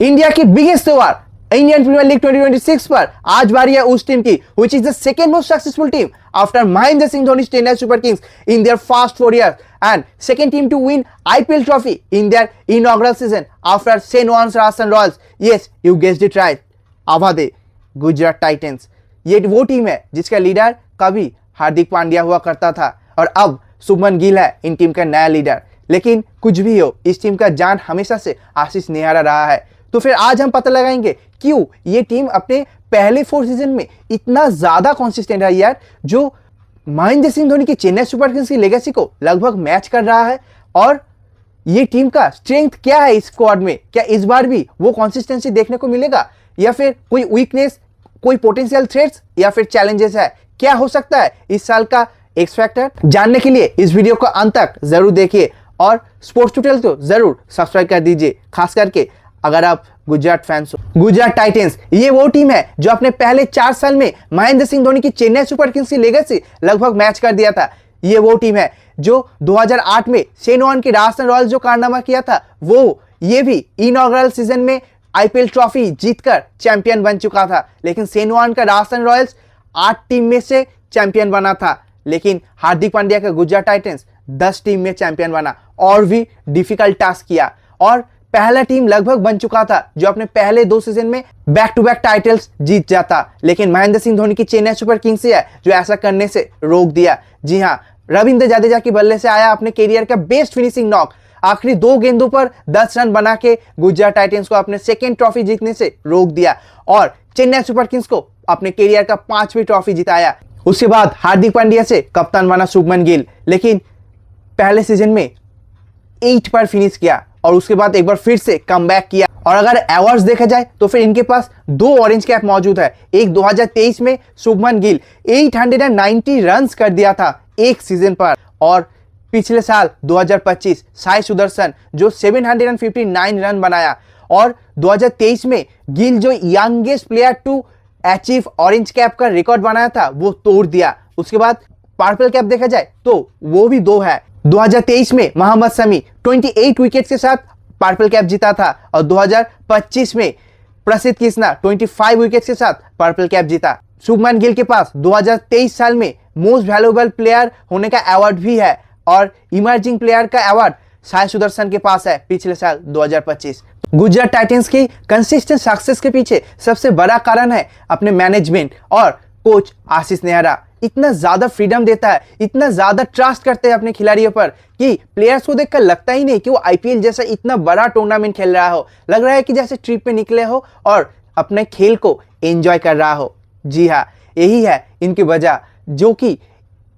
India की biggest त्योहार Indian premiere league 2026 पर आज बारी है उस टीम की which is the second most successful team after Mahendra Singh Dhoni's Chennai Super Kings in their first 4 years and second team to win IPL trophy in their inaugural season after St. John's Rajasthan Royals. Yes, you guessed it right. आवादे Gujarat Titans. ये वो team है जिसका leader कभी हार्दिक पांड्या हुआ करता था और अब शुभमन गिल है इन टीम का नया लीडर। लेकिन कुछ भी हो, इस टीम का जान हमेशा से आशीष नेहरा रहा है। तो फिर आज हम पता लगाएंगे क्यों ये टीम अपने पहले 4 सीजन में इतना ज्यादा कंसिस्टेंट है यार, जो महेंद्र सिंह धोनी की चेन्नई सुपर किंग्स की लेगेसी को लगभग मैच कर रहा है। और ये टीम का स्ट्रेंथ क्या है इस स्क्वाड में, क्या इस बार भी वो कंसिस्टेंसी देखने को मिलेगा या फिर कोई वीकनेस, कोई पोटेंशियल थ्रेट्स या फिर चैलेंजेस है, क्या हो सकता है इस साल का एक्स फैक्टर। जानने के लिए इस वीडियो को अंत तक जरूर देखिए और स्पोर्ट्स ट्यूटोरियल को जरूर सब्सक्राइब कर दीजिए, खास करके अगर आप गुजरात फैंस हो। गुजरात टाइटंस ये वो टीम है जो अपने पहले 4 साल में महेंद्र सिंह धोनी की चेन्नई सुपर किंग्स की लेगेसी लगभग मैच कर दिया था। ये वो टीम है जो 2008 में सेंट जॉन की राजस्थान रॉयल्स जो कारनामा किया था, वो ये भी इनॉग्रल सीजन में आईपीएल ट्रॉफी जीतकर चैंपियन बन चुका था। लेकिन सेंट जॉन का राजस्थान रॉयल्स 8 टीम में से चैंपियन बना था, लेकिन हार्दिक पांड्या का गुजरात टाइटंस 10 टीम में चैंपियन बना और भी डिफिकल्ट टास्क किया। और पहला टीम लगभग बन चुका था जो अपने पहले 2 सीजन में बैक टू बैक टाइटल्स जीत जाता, लेकिन महेंद्र सिंह धोनी की चेन्नई सुपर किंग्स है जो ऐसा करने से रोक दिया। जी हाँ, रविंद्र जडेजा के बल्ले से आया अपने कैरियर का बेस्ट फिनिशिंग नॉक, आखिरी 2 गेंदों पर 10 रन बना के गुजरात टाइटंस को अपने सेकेंड ट्रॉफी जीतने से रोक दिया और चेन्नई सुपर किंग्स को अपने कैरियर का 5वीं ट्रॉफी जिताया। उसके बाद हार्दिक पांड्या से कप्तान बना शुभमन गिल, लेकिन पहले सीजन में 8 पर फिनिश किया और उसके बाद एक बार फिर से कमबैक किया। और अगर अवार्ड्स देखा जाए तो फिर इनके पास 2 ऑरेंज कैप मौजूद है। एक 2023 में शुभमन गिल 890 रन्स कर दिया था एक सीजन पर, और पिछले साल 2025 साई सुदर्शन जो 759 रन बनाया। और 2023 में गिल जो youngest player to achieve orange cap का रिकॉर्ड बनाया था वो तोड़ दिया। उसके बाद पर्पल कैप देखा जाए तो वो भी 2 है। 2023 में मोहम्मद शमी 28 विकेट के साथ पर्पल कैप जीता था और 2025 में प्रसिद्ध कृष्णा 25 विकेट के साथ पर्पल कैप जीता। शुभमन गिल के पास 2023 साल में मोस्ट वैल्यूएबल प्लेयर होने का अवार्ड भी है और इमर्जिंग प्लेयर का अवार्ड साई सुदर्शन के पास है पिछले साल 2025। गुजरात टाइटंस की कंसिस्टेंट सक्सेस के पीछे सबसे बड़ा कारण है अपने मैनेजमेंट और कोच आशीष नेहरा। इतना ज्यादा फ्रीडम देता है, इतना ज्यादा ट्रस्ट करते हैं अपने खिलाड़ियों पर कि प्लेयर्स को देखकर लगता ही नहीं कि वो आईपीएल जैसा इतना बड़ा टूर्नामेंट खेल रहा हो। लग रहा है कि जैसे ट्रिप पे निकले हो और अपने खेल को एंजॉय कर रहा हो। जी हाँ, यही है इनकी वजह जो कि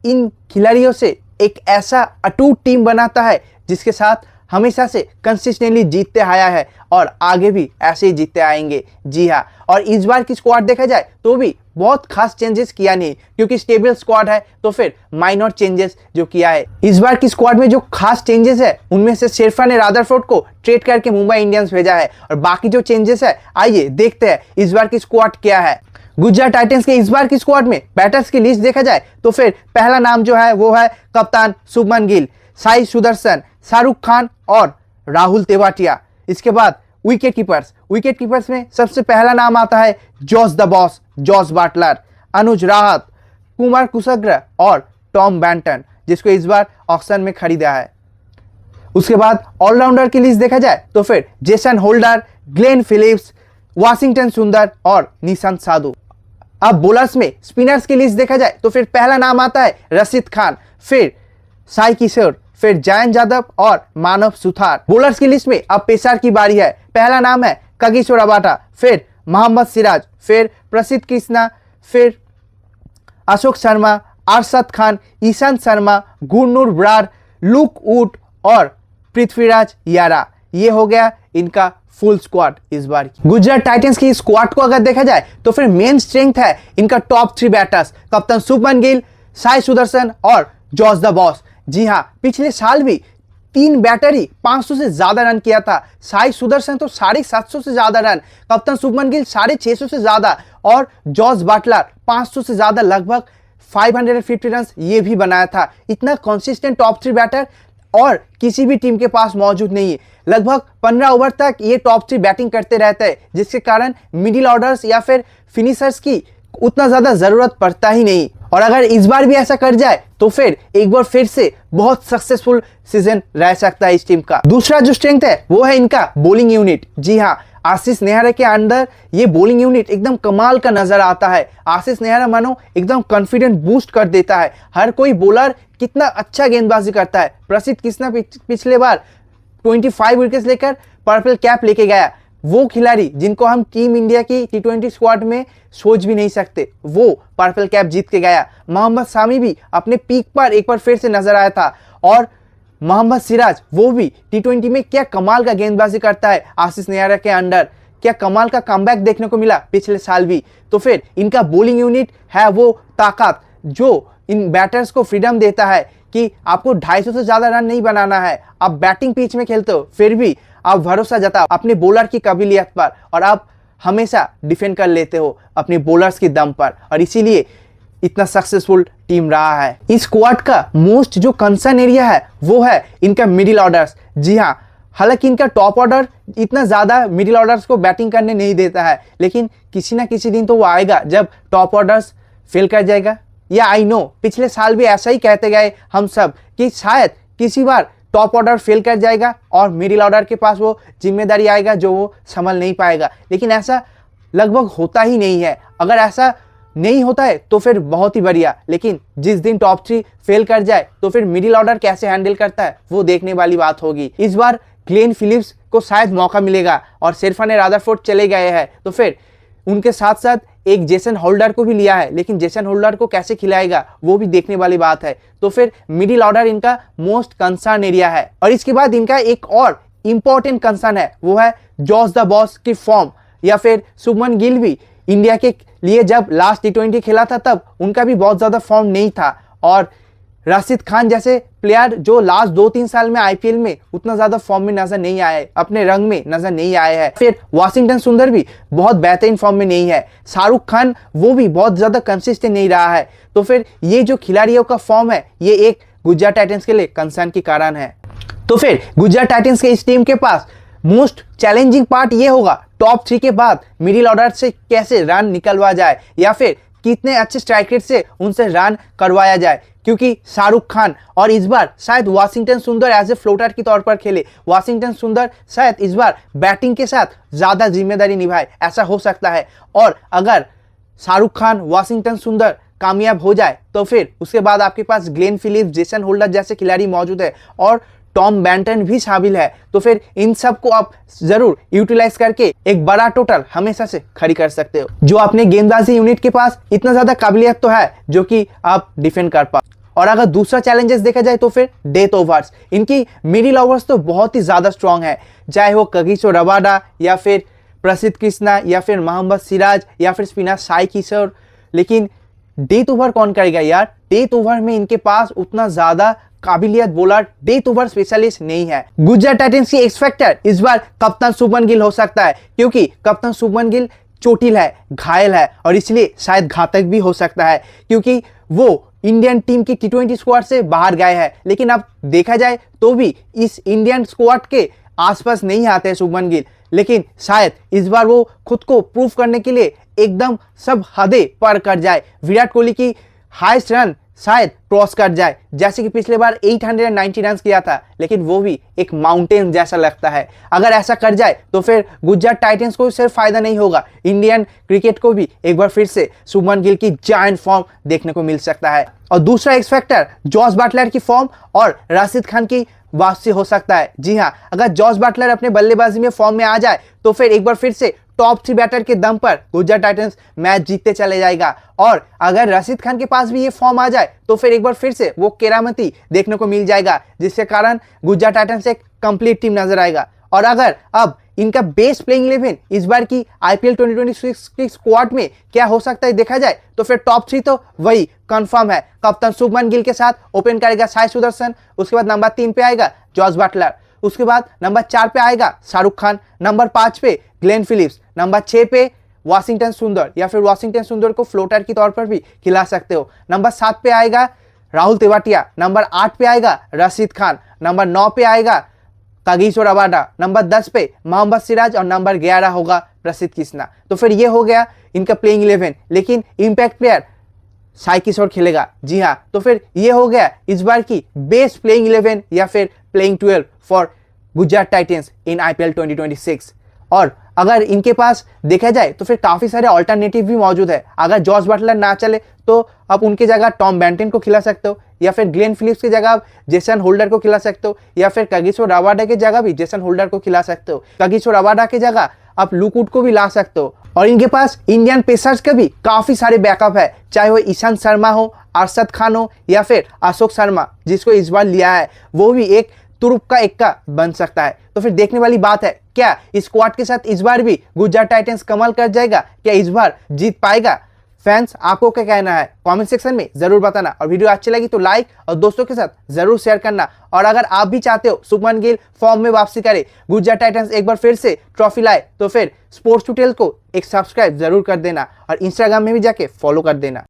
इन खिलाड़ियों से एक ऐसा अटूट टीम बनाता है जिसके साथ हमेशा से कंसिस्टेंटली जीतते आया है और आगे भी ऐसे ही जीतते आएंगे। जी हाँ, और इस बार की स्क्वाड देखा जाए तो भी बहुत खास चेंजेस किया नहीं, क्योंकि स्टेबल स्क्वाड है तो फिर माइनर चेंजेस जो किया है। इस बार की स्क्वाड में जो खास चेंजेस है उनमें से शेरफा ने रादरफोर्ड को ट्रेड करके मुंबई इंडियंस भेजा है, और बाकी जो चेंजेस है आइए देखते हैं इस बार की स्क्वाड क्या है। गुजरात टाइटंस के इस बार की स्क्वाड में बैटर्स की लिस्ट देखा जाए तो फिर पहला नाम जो है वो है कप्तान शुभमन गिल, साई सुदर्शन, शाहरुख खान और राहुल तेवाटिया। इसके बाद विकेट कीपर्स में सबसे पहला नाम आता है Jos the boss Jos Buttler, Anuj Rawat, Kumar कुसग्र और टॉम बैंटन, जिसको इस बार ऑक्शन में खरीदा है। उसके बाद ऑलराउंडर की लिस्ट देखा जाए तो फिर Jason holder, Glenn Phillips, Washington सुंदर और निशांत साधु। अब बॉलर्स में स्पिनर्स की लिस्ट देखा जाए तो फिर पहला नाम आता है रशीद खान, फिर साई किशोर, फिर जयंत यादव और मानव सुथार। बॉलर्स की लिस्ट में अब पेसर की बारी है। पहला नाम है कगिसो रबाडा, फिर मोहम्मद सिराज, फिर प्रसिद्ध कृष्णा, फिर अशोक शर्मा, अरशद खान, ईशांत शर्मा, गुरनूर ब्रार, लुक वुड और पृथ्वीराज यारा। ये हो गया इनका फुल स्क्वाड इस बार की। गुजरात टाइटंस की स्क्वाड को अगर देखा जाए तो फिर मेन स्ट्रेंथ है इनका टॉप 3 बैटर्स, कप्तान शुभमन गिल, साई सुदर्शन और जॉस द बॉस। जी हाँ, पिछले साल भी 3 बैटर ही 500 से ज्यादा रन किया था। साई सुदर्शन तो 750 से ज्यादा रन, कप्तान शुभमन गिल 650 से ज्यादा और जॉस बटलर 500 से ज्यादा, लगभग 550 रन ये भी बनाया था। इतना कंसिस्टेंट टॉप 3 बैटर और किसी भी टीम के पास मौजूद नहीं है। लगभग 15 ओवर तक ये टॉप 3 बैटिंग करते रहते हैं, जिसके कारण मिडिल ऑर्डर्स या फिर फिनिशर्स की उतना ज्यादा जरूरत पड़ता ही नहीं। और अगर इस बार भी ऐसा कर जाए तो फिर एक बार फिर से बहुत सक्सेसफुल सीजन रह सकता है इस टीम का। दूसरा जो स्ट्रेंथ है वो है इनका बॉलिंग यूनिट। जी हाँ, आशीष नेहरा के अंदर ये बॉलिंग यूनिट एकदम कमाल का नजर आता है। आशीष नेहरा मानो एकदम कॉन्फिडेंट बूस्ट कर देता है। हर कोई बॉलर कितना अच्छा गेंदबाजी करता है। प्रसिद्ध कृष्णा पिछले बार 25 विकेट लेकर पर्पल कैप लेके गया। वो खिलाड़ी जिनको हम टीम इंडिया की T20 स्क्वाड में सोच भी नहीं सकते, वो पर्पल कैप जीत के गया। मोहम्मद शामी भी अपने पीक पर एक बार फिर से नजर आया था। और मोहम्मद सिराज वो भी T20 में क्या कमाल का गेंदबाजी करता है। आशीष नेहरा के अंडर क्या कमाल का कमबैक देखने को मिला पिछले साल भी। तो फिर इनका बॉलिंग यूनिट है वो ताकत जो इन बैटर्स को फ्रीडम देता है कि आपको 250 से ज्यादा रन नहीं बनाना है। आप बैटिंग पिच में खेलते हो फिर भी आप भरोसा जताओ अपने बॉलर की काबिलियत पर, और आप हमेशा डिफेंड कर लेते हो अपने बॉलर्स के दम पर, और इसीलिए इतना सक्सेसफुल टीम रहा है। इस स्क्वाड का मोस्ट जो कंसर्न एरिया है वो है इनका मिडिल ऑर्डर्स। जी हाँ, हालांकि इनका टॉप ऑर्डर इतना ज्यादा मिडिल ऑर्डर्स को बैटिंग करने नहीं देता है, लेकिन किसी ना किसी दिन तो वो आएगा जब टॉप ऑर्डर्स फेल कर जाएगा। या आई नो पिछले साल भी ऐसा ही कहते गए हम सब कि शायद किसी बार टॉप ऑर्डर फेल कर जाएगा और मिडिल ऑर्डर के पास वो जिम्मेदारी आएगा जो वो संभल नहीं पाएगा, लेकिन ऐसा लगभग होता ही नहीं है। अगर ऐसा नहीं होता है तो फिर बहुत ही बढ़िया, लेकिन जिस दिन टॉप 3 फेल कर जाए तो फिर मिडिल ऑर्डर कैसे हैंडल करता है वो देखने वाली बात होगी। इस बार ग्लेन फिलिप्स को शायद मौका मिलेगा और सिरफान रादरफोर्ड चले गए हैं, तो फिर उनके साथ साथ एक जेसन होल्डर को भी लिया है, लेकिन जेसन होल्डर को कैसे खिलाएगा वो भी देखने वाली बात है। तो फिर मिडिल ऑर्डर इनका मोस्ट कंसर्न एरिया है। और इसके बाद इनका एक और इंपॉर्टेंट कंसर्न है, वो है जॉस द बॉस की फॉर्म, या फिर शुभमन गिल भी इंडिया के लिए जब लास्ट T20 खेला था तब उनका भी बहुत ज्यादा फॉर्म नहीं था, और राशिद खान जैसे प्लेयर जो लास्ट 2-3 साल में IPL में उतना ज्यादा फॉर्म में नजर नहीं आए, अपने रंग में नजर नहीं आए हैं। फिर वाशिंगटन सुंदर भी बहुत बेहतरीन फॉर्म में नहीं है। शाहरुख खान वो भी बहुत ज्यादा कंसिस्टेंट नहीं रहा है। तो फिर ये जो खिलाड़ियों का फॉर्म है ये एक गुजरात टाइटंस के लिए कंसर्न की कारण है। तो फिर गुजरात टाइटंस के इस टीम के पास मोस्ट चैलेंजिंग पार्ट ये होगा टॉप 3 के बाद मिडिल ऑर्डर से कैसे रन निकलवा जाए, या फिर कितने अच्छे स्ट्राइक रेट से उनसे रन करवाया जाए, क्योंकि शाहरुख खान और इस बार शायद वाशिंगटन सुंदर एज ए फ्लोटर के तौर पर खेले। वाशिंगटन सुंदर शायद इस बार बैटिंग के साथ ज्यादा जिम्मेदारी निभाए, ऐसा हो सकता है। और अगर शाहरुख खान वाशिंगटन सुंदर कामयाब हो जाए तो फिर उसके बाद आपके पास ग्लेन फिलिप्स, जेसन होल्डर जैसे खिलाड़ी मौजूद है और टॉम बैंटन भी शामिल है। तो फिर इन सब को आप जरूर यूटिलाइज करके एक बड़ा टोटल हमेशा से खड़ी कर सकते हो। जो अपने गेंदबाजी यूनिट के पास इतना ज्यादा काबिलियत तो है जो कि आप डिफेंड कर पाओ। और अगर दूसरा चैलेंजेस देखा जाए तो फिर डेथ ओवर्स, इनकी मिडिल ओवर्स तो बहुत ही ज्यादा स्ट्रांग है, चाहे वो कगिसो रबाडा या फिर प्रसिद्ध कृष्णा या फिर मोहम्मद सिराज या फिर स्पिनर साई किशोर। लेकिन डेथ ओवर कौन करेगा यार? डेथ ओवर में इनके पास उतना ज्यादा काबिलियत बॉलर, डेथ ओवर स्पेशलिस्ट नहीं है। गुजरात टाइटंस की एक्स फैक्टर इस बार कप्तान शुभमन गिल हो सकता है, क्योंकि कप्तान शुभमन गिल चोटिल है, घायल है, और इसलिए शायद घातक भी हो सकता है, क्योंकि वो इंडियन टीम की T20 स्क्वाड से बाहर गए हैं। लेकिन अब देखा जाए तो भी इस इंडियन स्क्वाड के आसपास नहीं आते शुभमन गिल, लेकिन शायद इस बार वो खुद को प्रूव करने के लिए एकदम सब हदें पार कर जाए, विराट कोहली की हाईएस्ट रन शायद क्रॉस कर जाए, जैसे कि पिछले बार 890 रन किया था, लेकिन वो भी एक माउंटेन जैसा लगता है। अगर ऐसा कर जाए तो फिर गुजरात टाइटंस को सिर्फ फायदा नहीं होगा, इंडियन क्रिकेट को भी एक बार फिर से शुभमन गिल की जायंट फॉर्म देखने को मिल सकता है। और दूसरा एक्स फैक्टर जॉस बटलर की फॉर्म और राशिद खान की वापसी हो सकता है। जी हाँ, अगर जॉस बटलर अपने बल्लेबाजी में फॉर्म में आ जाए तो फिर एक बार फिर से टॉप 3 बैटर के दम पर गुजरात टाइटंस मैच जीतते चले जाएगा। और अगर राशिद खान के पास भी ये फॉर्म आ जाए तो फिर एक बार फिर से वो केरामती देखने को मिल जाएगा, जिसके कारण गुजरात टाइटंस एक कंप्लीट टीम नजर आएगा। और अगर अब इनका बेस्ट प्लेइंग 11 इस बार की IPL 2026 की स्क्वाड में क्या हो सकता है देखा जाए तो फिर टॉप 3 तो वही कंफर्म है। कप्तान शुभमन गिल के साथ ओपन करेगा साई सुदर्शन, उसके बाद नंबर 3 पे आएगा जॉस बटलर, उसके बाद नंबर 4 पे आएगा शाहरुख खान, नंबर 5 पे ग्लेन फिलिप्स, नंबर 6 पे वाशिंगटन सुंदर, या फिर वाशिंगटन सुंदर को फ्लोटर के तौर पर भी खिला सकते हो, नंबर 7 पे आएगा राहुल तेवाटिया, नंबर 8 पे आएगा रशीद खान, नंबर 9 पे आएगा कागिसो रबाडा, नंबर 10 पे मोहम्मद सिराज और नंबर 11 होगा प्रसिद्ध कृष्णा। तो फिर ये हो गया इनका प्लेइंग 11, लेकिन इम्पैक्ट प्लेयर साई किशोर खेलेगा। जी हाँ, तो फिर ये हो गया इस बार की बेस्ट प्लेइंग 11 या फिर playing 12 for Gujarat Titans in IPL 2026। और अगर इनके पास देखा जाए तो फिर काफ़ी सारे ऑल्टरनेटिव भी मौजूद है। अगर जॉस बटलर ना चले तो आप उनके जगह टॉम बेंटन को खिला सकते हो, या फिर ग्लेन फिलिप्स की जगह आप जेसन होल्डर को खिला सकते हो, या फिर कागिसो रबाडा की जगह भी जेसन होल्डर को खिला सकते हो। कागिसो रबाडा की जगह आप लुक वुड को भी ला सकते हो। और इनके पास इंडियन पेसर्स के भी काफ़ी सारे बैकअप है, चाहे वो ईशांत शर्मा हो, अरशद खान हो, या फिर अशोक शर्मा जिसको इस बार लिया है, वो भी एक तुरुप का इक्का बन सकता है। तो फिर देखने वाली बात है, क्या इस स्क्वाड के साथ इस बार भी गुजरात टाइटंस कमाल कर जाएगा, क्या इस बार जीत पाएगा? फैंस आपको क्या कहना है कमेंट सेक्शन में जरूर बताना, और वीडियो अच्छी लगी तो लाइक और दोस्तों के साथ जरूर शेयर करना। और अगर आप भी चाहते हो शुभमन गिल फॉर्म में वापसी करे, गुजरात टाइटंस एक बार फिर से ट्रॉफी लाए, तो फिर स्पोर्ट्स टुटेल को एक सब्सक्राइब जरूर कर देना और इंस्टाग्राम में भी जाके फॉलो कर देना।